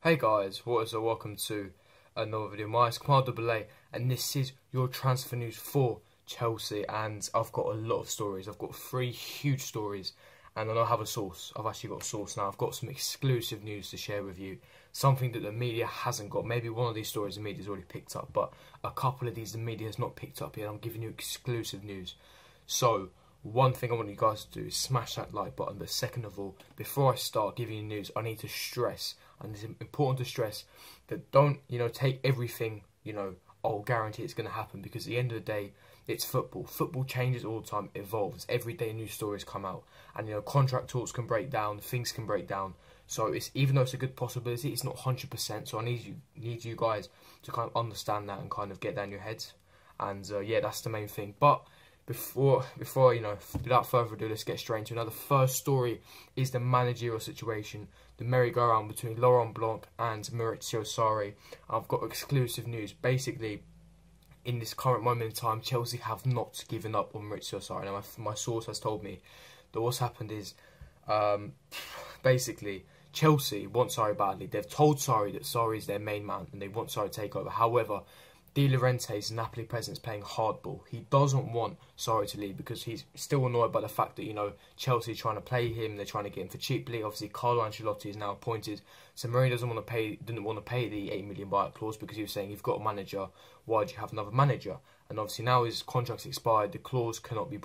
Hey guys, what is up? Welcome to another video. My name is Kamar and this is your transfer news for Chelsea. And I've got a lot of stories. I've got 3 huge stories, and I don't have a source. I've actually got a source now. I've got some exclusive news to share with you. Something that the media hasn't got. Maybe one of these stories the media's already picked up, but a couple of these the media has not picked up yet. I'm giving you exclusive news. So one thing I want you guys to do is smash that like button. But second of all, before I start giving you news, I need to stress, and it's important to stress, that don't, take everything, I'll guarantee it's going to happen, because at the end of the day, it's football. Football changes all the time, evolves. Every day new stories come out, and contract talks can break down, things can break down. So it's, even though it's a good possibility, it's not 100%. So I need you guys to kind of understand that and kind of get that in your heads. And yeah, that's the main thing. But before without further ado, let's get straight into another. First story is the managerial situation, the merry-go-round between Laurent Blanc and Maurizio Sarri. I've got exclusive news. Basically, in this current moment in time, Chelsea have not given up on Maurizio Sarri. Now, my source has told me that what's happened is, basically, Chelsea want Sarri badly. They've told Sarri that Sarri is their main man and they want Sarri to take over. However, De Laurentiis, Napoli president, is playing hardball. He doesn't want Sarri to leave because he's still annoyed by the fact that, Chelsea are trying to play him. They're trying to get him for cheaply. Obviously, Carlo Ancelotti is now appointed. So Mourinho didn't want to pay the 8 million buyout clause, because he was saying, you've got a manager, why do you have another manager? And obviously now his contract's expired, the clause cannot be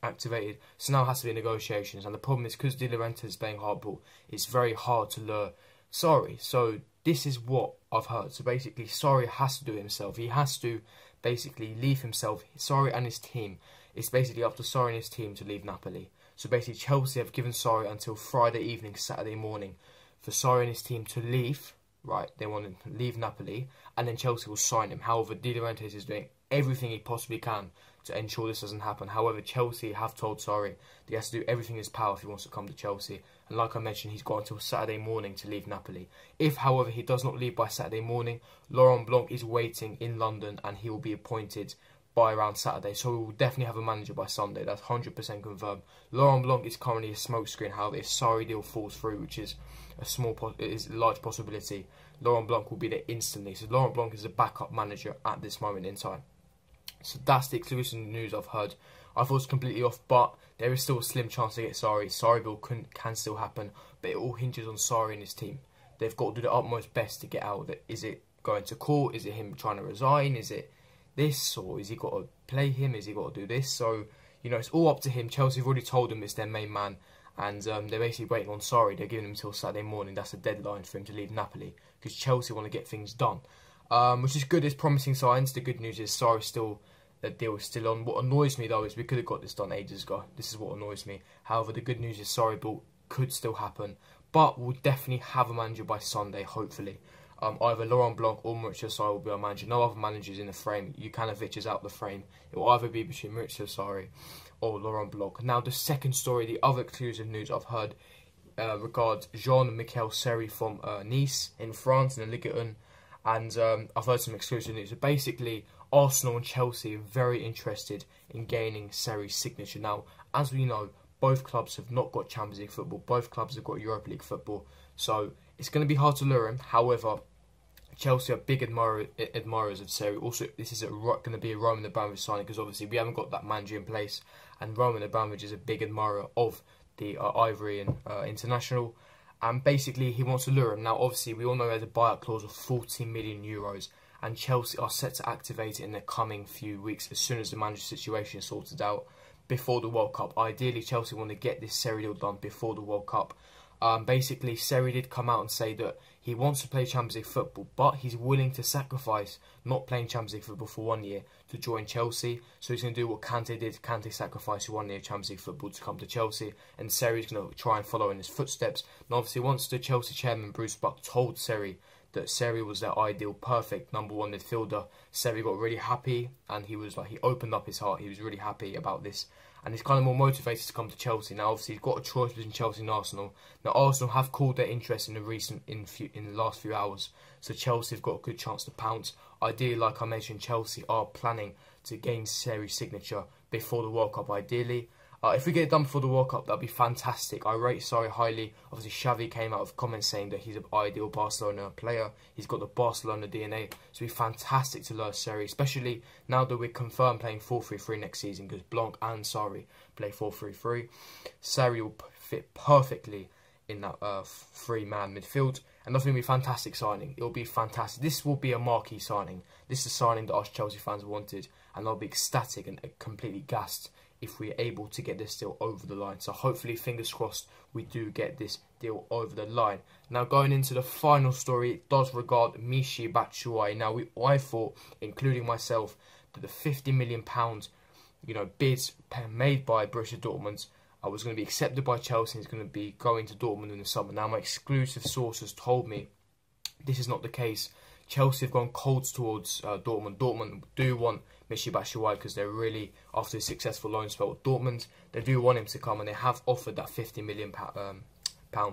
activated. So now it has to be negotiations. And the problem is, because De Laurentiis is playing hardball, it's very hard to lure Sarri. So this is what I've heard. So basically, Sarri has to do it himself. He has to basically leave himself. Sarri and his team. It's basically up to Sarri and his team to leave Napoli. So basically, Chelsea have given Sarri until Friday evening, Saturday morning, for Sarri and his team to leave. Right, they want to leave Napoli, and then Chelsea will sign him. However, De Laurentiis is doing everything he possibly can to ensure this doesn't happen. However, Chelsea have told Sarri that he has to do everything in his power if he wants to come to Chelsea. And like I mentioned, he's got until Saturday morning to leave Napoli. If, however, he does not leave by Saturday morning, Laurent Blanc is waiting in London and he will be appointed by around Saturday. So we will definitely have a manager by Sunday. That's 100% confirmed. Laurent Blanc is currently a smokescreen. However, if Sarri deal falls through, which is a large possibility, Laurent Blanc will be there instantly. So Laurent Blanc is a backup manager at this moment in time. So that's the exclusive news I've heard. I thought it was completely off, but there is still a slim chance to get Sarri. Sarri bill can still happen, but it all hinges on Sarri and his team. They've got to do the utmost best to get out of it. Is it going to court? Is it him trying to resign? Is it this, or is he got to play him? Is he got to do this? So, it's all up to him. Chelsea have already told him it's their main man, and they're basically waiting on Sarri. They're giving him until Saturday morning. That's the deadline for him to leave Napoli, because Chelsea want to get things done, which is good. It's promising signs. The good news is the deal is still on. What annoys me, though, is we could have got this done ages ago. This is what annoys me. However, the good news is Sarri bill could still happen, but we'll definitely have a manager by Sunday, hopefully. Either Laurent Blanc or Maurizio Sarri will be our manager. No other managers in the frame. Jukanovic is out the frame. It will either be between Maurizio Sarri or Laurent Blanc. Now, the second story, the other exclusive news I've heard, regards Jean-Michel Seri from Nice in France in the Ligue 1. And I've heard some exclusive news. So basically, Arsenal and Chelsea are very interested in gaining Seri's signature. Now, as we know, both clubs have not got Champions League football. Both clubs have got Europa League football. So it's going to be hard to lure him. However, Chelsea are big admirers of Seri. Also, this is going to be a Roman Abramovich signing, because obviously we haven't got that manager in place, and Roman Abramovich is a big admirer of the Ivorian international. And basically, he wants to lure him. Now, obviously, we all know there's a buyout clause of 40 million euros, and Chelsea are set to activate it in the coming few weeks, as soon as the manager situation is sorted out before the World Cup. Ideally, Chelsea want to get this Seri deal done before the World Cup. Basically, Seri did come out and say that he wants to play Champions League football, but he's willing to sacrifice not playing Champions League football for 1 year to join Chelsea. So he's going to do what Kante did. Kante sacrificed 1 year Champions League football to come to Chelsea, and Seri's going to try and follow in his footsteps. And obviously, once the Chelsea chairman, Bruce Buck, told Seri that Seri was their ideal, perfect #1 midfielder, Seri got really happy, and he opened up his heart. He was really happy about this, and he's kind of more motivated to come to Chelsea. Now, obviously, he's got a choice between Chelsea and Arsenal. Now, Arsenal have called their interest in the last few hours, so Chelsea have got a good chance to pounce. Ideally, like I mentioned, Chelsea are planning to gain Seri's signature before the World Cup, ideally. If we get it done before the World Cup, that'd be fantastic. I rate Sarri highly. Obviously, Xavi came out with comments saying that he's an ideal Barcelona player. He's got the Barcelona DNA. So it'd be fantastic to learn Seri, especially now that we're confirmed playing 4-3-3 next season, because Blanc and Sarri play 4-3-3. Seri will fit perfectly in that three-man midfield. And that's going to be a fantastic signing. It'll be fantastic. This will be a marquee signing. This is a signing that us Chelsea fans wanted. And I'll be ecstatic and completely gassed if we're able to get this deal over the line. So hopefully, fingers crossed, we do get this deal over the line. Now, going into the final story, it does regard Michy Batshuayi. Now, I thought, including myself, that the £50 million, bids made by Borussia Dortmund was going to be accepted by Chelsea and is going to be going to Dortmund in the summer. Now, my exclusive sources told me this is not the case. Chelsea have gone cold towards Dortmund. Dortmund do want Michy Batshuayi because they're really, after a successful loan spell with Dortmund, they do want him to come, and they have offered that £50 million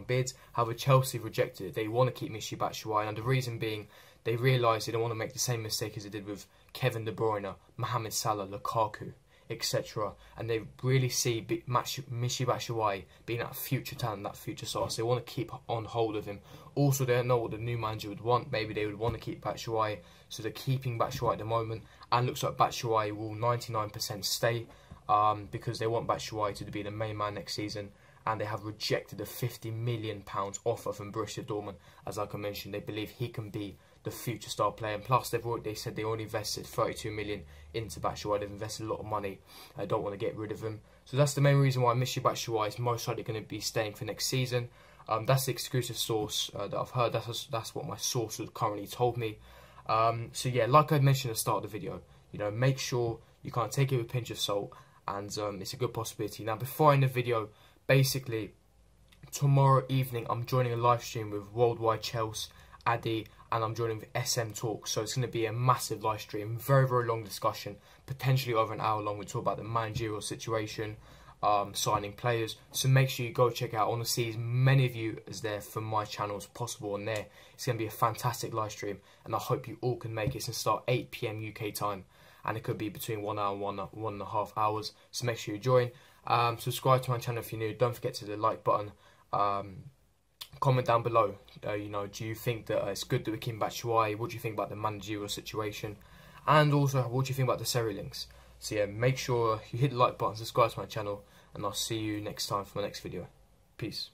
bid. However, Chelsea rejected it. They want to keep Michy Batshuayi, and the reason being, they realise they don't want to make the same mistake as they did with Kevin De Bruyne, Mohamed Salah, Lukaku, etc. And they really see Michy Batshuayi being that future talent, that future star. So they want to keep on hold of him. Also, they don't know what the new manager would want. Maybe they would want to keep Batshuayi, so they're keeping Batshuayi at the moment. And looks like Batshuayi will 99% stay because they want Batshuayi to be the main man next season. And they have rejected the £50 million offer from Borussia Dortmund. As like I mentioned, they believe he can be the future star player. And plus, they said they already invested £32 million into Batshuayi. They've invested a lot of money. I don't want to get rid of him. So that's the main reason why Michy Batshuayi is most likely going to be staying for next season. That's the exclusive source that I've heard. That's what my source has currently told me. So yeah, like I mentioned at the start of the video, make sure you can't take it with a pinch of salt, and it's a good possibility. Now, before I end the video, basically, tomorrow evening, I'm joining a live stream with Worldwide Chelsea, Addy, and I'm joining with SM Talk. So it's going to be a massive live stream, very, very long discussion, potentially over an hour long. We talk about the managerial situation, signing players. So make sure you go check out. I want to see as many of you as there from my channel as possible on there. It's going to be a fantastic live stream, and I hope you all can make it. It's going to start 8 PM UK time, and it could be between 1 hour and 1.5 hours. So make sure you join. Subscribe to my channel if you're new. Don't forget to hit the like button. Comment down below. Do you think that it's good that we keep Batshuayi? What do you think about the managerial situation? And also, what do you think about the Seri links? So yeah, make sure you hit the like button, subscribe to my channel, and I'll see you next time for my next video. Peace.